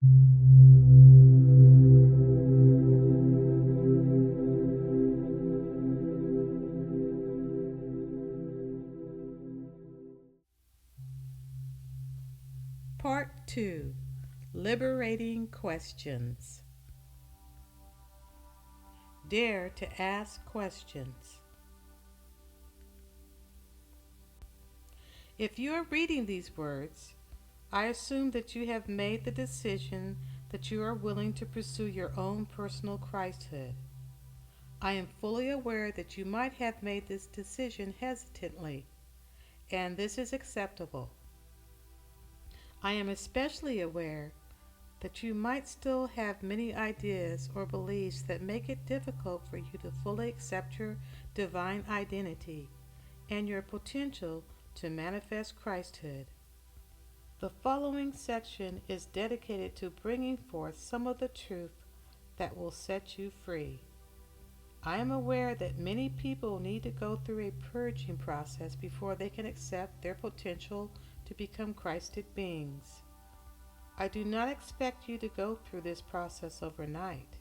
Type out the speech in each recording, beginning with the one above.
Part 2. Liberating Questions. Dare to ask questions. If you are reading these words, I assume that you have made the decision that you are willing to pursue your own personal Christhood. I am fully aware that you might have made this decision hesitantly, and this is acceptable. I am especially aware that you might still have many ideas or beliefs that make it difficult for you to fully accept your divine identity and your potential to manifest Christhood. The following section is dedicated to bringing forth some of the truth that will set you free. I am aware that many people need to go through a purging process before they can accept their potential to become Christed beings. I do not expect you to go through this process overnight.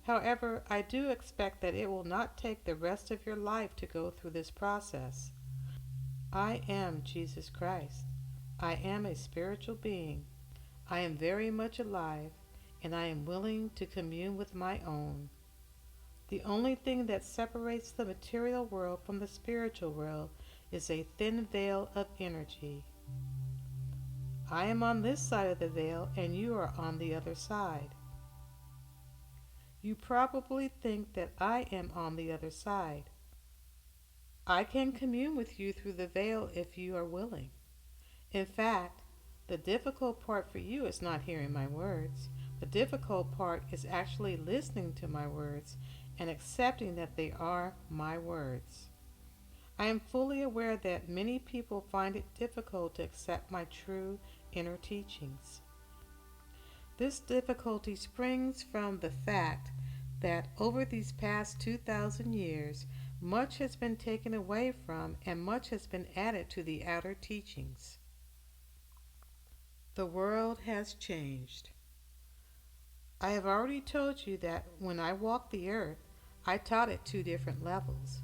However, I do expect that it will not take the rest of your life to go through this process. I am Jesus Christ. I am a spiritual being. I am very much alive, and I am willing to commune with my own. The only thing that separates the material world from the spiritual world is a thin veil of energy. I am on this side of the veil, and you are on the other side. You probably think that I am on the other side. I can commune with you through the veil if you are willing. In fact, the difficult part for you is not hearing my words. The difficult part is actually listening to my words and accepting that they are my words. I am fully aware that many people find it difficult to accept my true inner teachings. This difficulty springs from the fact that over these past 2,000 years, much has been taken away from and much has been added to the outer teachings. The world has changed. I have already told you that when I walked the earth, I taught at two different levels.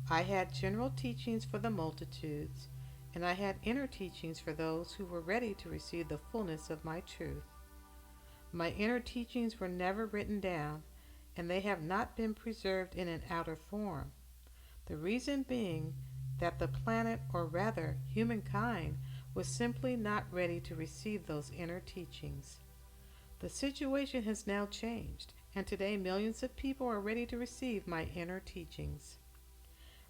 I had general teachings for the multitudes, and I had inner teachings for those who were ready to receive the fullness of my truth. My inner teachings were never written down, and they have not been preserved in an outer form. The reason being that the planet, or rather humankind, was simply not ready to receive those inner teachings. The situation has now changed, and today millions of people are ready to receive my inner teachings.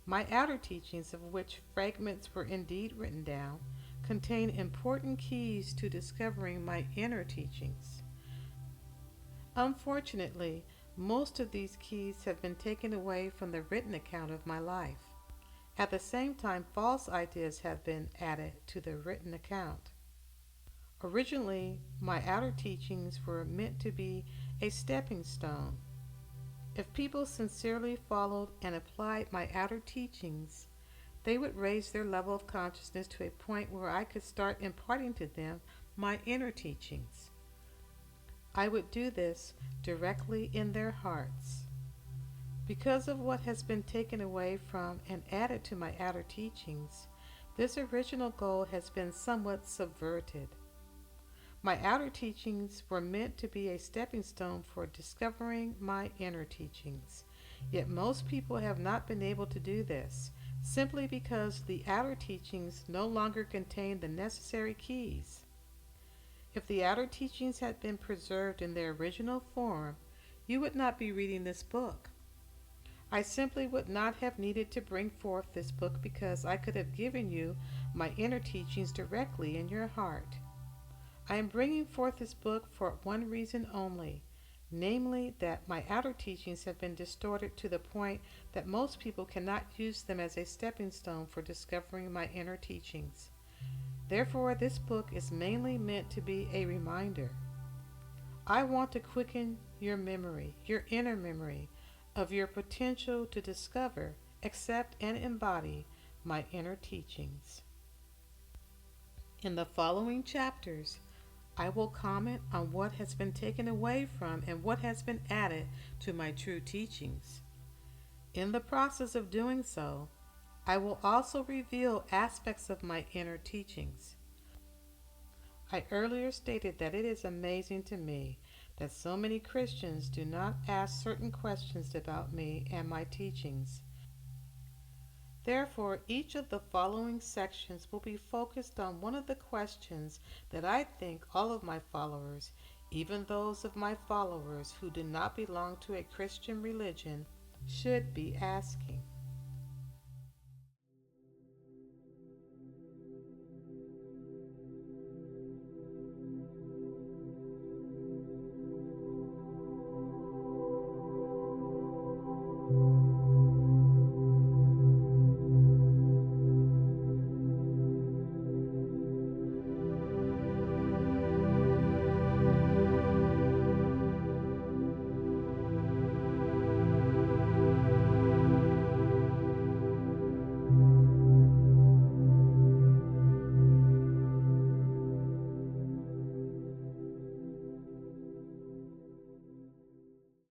My outer teachings, of which fragments were indeed written down, contain important keys to discovering my inner teachings. Unfortunately, most of these keys have been taken away from the written account of my life. At the same time, false ideas have been added to the written account. Originally, my outer teachings were meant to be a stepping stone. If people sincerely followed and applied my outer teachings, they would raise their level of consciousness to a point where I could start imparting to them my inner teachings. I would do this directly in their hearts. Because of what has been taken away from and added to my outer teachings, this original goal has been somewhat subverted. My outer teachings were meant to be a stepping stone for discovering my inner teachings, yet most people have not been able to do this, simply because the outer teachings no longer contain the necessary keys. If the outer teachings had been preserved in their original form, you would not be reading this book. I simply would not have needed to bring forth this book because I could have given you my inner teachings directly in your heart. I am bringing forth this book for one reason only, namely that my outer teachings have been distorted to the point that most people cannot use them as a stepping stone for discovering my inner teachings. Therefore, this book is mainly meant to be a reminder. I want to quicken your memory, your inner memory, of your potential to discover, accept, and embody my inner teachings. In the following chapters, I will comment on what has been taken away from and what has been added to my true teachings. In the process of doing so, I will also reveal aspects of my inner teachings. I earlier stated that it is amazing to me that so many Christians do not ask certain questions about me and my teachings. Therefore, each of the following sections will be focused on one of the questions that I think all of my followers, even those of my followers who do not belong to a Christian religion, should be asking.